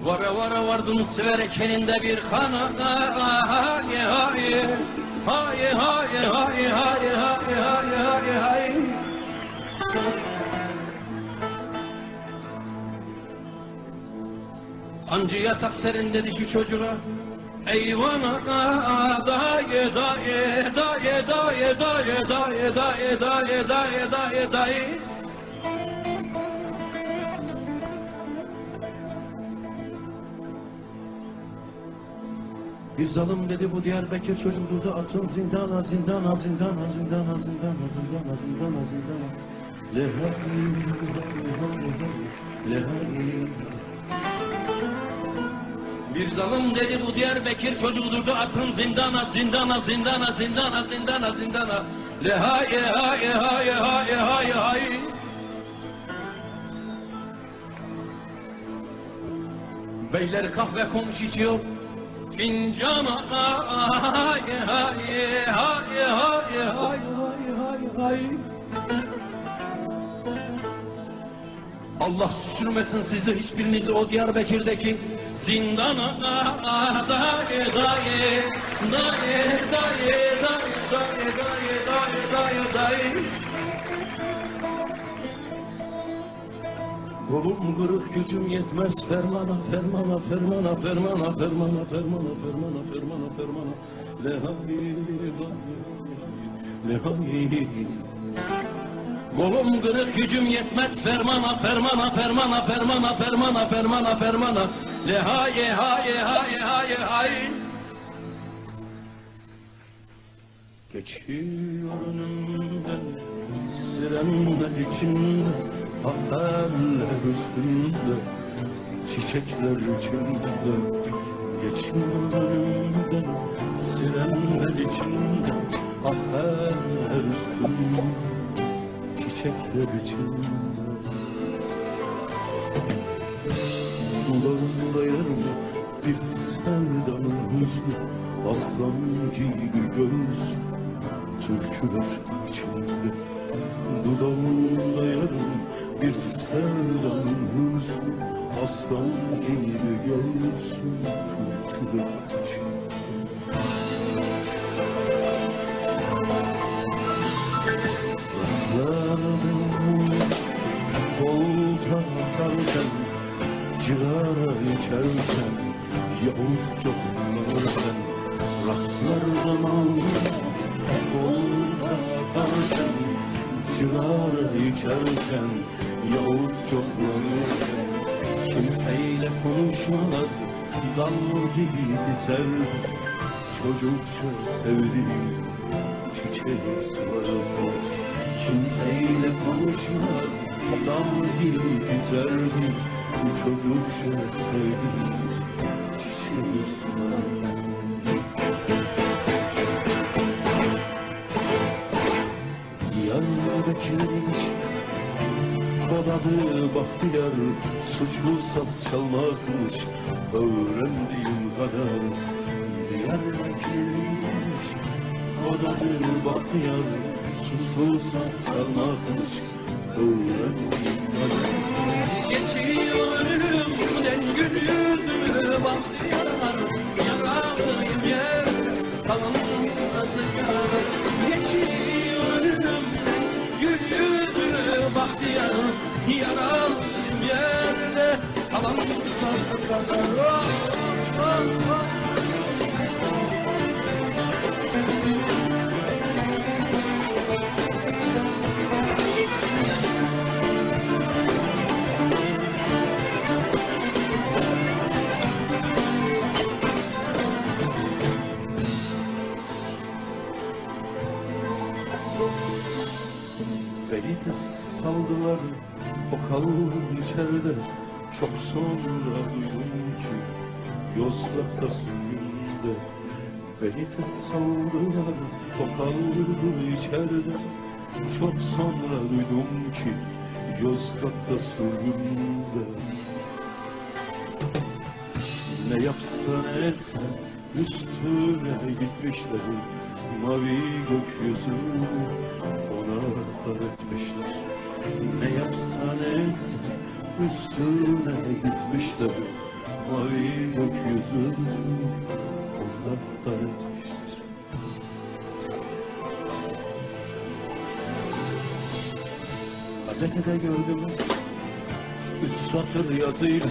Vara vara vardım severek elinde bir kana. Haye haye haye haye haye haye haye haye haye. Hancı yatak serin dedi şu çocuğa. Eyvana daye daye daye daye daye daye daye daye daye daye daye. Bir zalim dedi bu Diyarbakır çocuk durdu atın zindana zindana zindana zindana zindana zindana zindana zindana. Lehayy lehayy. Bir zalim dedi bu Diyarbakır çocuğu durdu atın zindana zindana zindana zindana zindana zindana. Lehayy hayy hayy hayy hayy hayy. Beyler kahve komşu içiyor fincana. Hayy hayy hayy hayy hayy hayy hayy. Allah sürmesin sizi hiçbirinizi o Diyarbakır'daki zindana. Daye daye daye daye daye daye daye daye daye. Kolum kırık gücüm yetmez fermana fermana fermana fermana fermana fermana fermana fermana fermana. Lehayy lehayy. Kolum kırık gücüm yetmez fermana fermana fermana fermana fermana fermana fermana. Lehayy hayy hayy hayy hayy. Geçiyor önümden sirenler içinde, haberler üstünde, çiçekler içinde. Geçiyor önümden sirenler içinde, haberler üstünde, çiçekler içinde. Dudağımda yerine bir sevdanın hüznü, aslan gibi göğüs, türküler içinde. Dudağımda yerine bir sevdanın hüznü, aslan gibi göğüs, türküler içinde. Rastlarım koltuğa atarken, cigara içerken, Yavuz çoklarken. Rastlarım koltuğa atarken, cigara içerken, Yavuz çoklarken. Kimseyle konuşmaz, dal gibi dizer, çocukça sevdiğim çiçeği sularım. Kimseyle konuşmaz, dal gibi dizerdim, çocukça sevdiğim çiçeği sularım. Diyarbakır'mış kod adı Bahtiyar, suçlu saz çalmakmış öğrendiğim kadar. Diyarbakır'mış kod adı Bahtiyar, suçlu saz çalmakmış öğrendiğim kadar. Geçiyor önümden gül yüzümü Bahtiyar, yaralıyım yer kalan sazıkar. Geçiyor önümden gül yüzümü Bahtiyar, yaralıyım yerde kalan sazıkar. Beni de saldılar o kaldı içeride, çok sonra duydum ki Yozgat'ta sürgünde. Beni de saldılar o kaldı içeride, çok sonra duydum ki Yozgat'ta sürgünde. Ne yapsan etsen üstüne gitmişler, mavi gökyüzü ona dar etmişler. Ne yapsan etsen üstüne gitmişler, mavi gökyüzü onlar kara düşler. Gazetede gördüm 3 satır yazıyla